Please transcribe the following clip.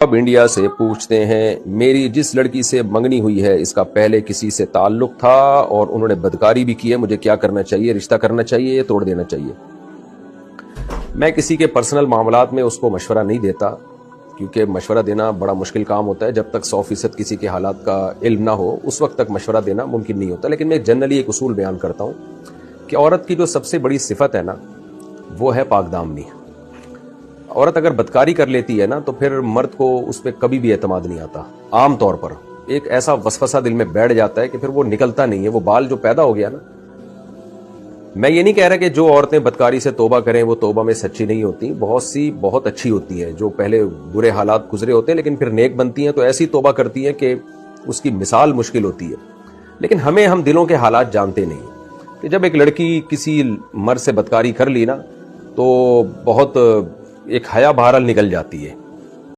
अब इंडिया से पूछते हैं, मेरी जिस लड़की से मंगनी हुई है इसका पहले किसी से ताल्लुक था और उन्होंने बदकारी भी की है, मुझे क्या करना चाहिए? रिश्ता करना चाहिए या तोड़ देना चाहिए? मैं किसी के पर्सनल मामलात में उसको मशवरा नहीं देता, क्योंकि मशवरा देना बड़ा मुश्किल काम होता है। जब तक 100% किसी के हालात का इल्म ना हो उस वक्त तक मशवरा देना मुमकिन नहीं होता। लेकिन मैं जनरली एक उसूल बयान करता हूँ कि औरत की जो सबसे बड़ी सिफत है ना, वो है पाकदामनी। औरत अगर बदकारी कर लेती है ना, तो फिर मर्द को उस पर कभी भी एतमाद नहीं आता। आम तौर पर एक ऐसा वसवसा दिल में बैठ जाता है कि फिर वो निकलता नहीं है। वो बाल जो पैदा हो गया ना, मैं ये नहीं कह रहा कि जो औरतें बदकारी से तौबा करें वो तौबा में सच्ची नहीं होती। बहुत सी बहुत अच्छी होती हैं जो पहले बुरे हालात गुजरे होते हैं लेकिन फिर नेक बनती हैं, तो ऐसी तौबा करती हैं कि उसकी मिसाल मुश्किल होती है। लेकिन हम दिलों के हालात जानते नहीं कि जब एक लड़की किसी मर्द से बदकारी कर ली ना, तो बहुत एक हया बहरहाल निकल जाती है।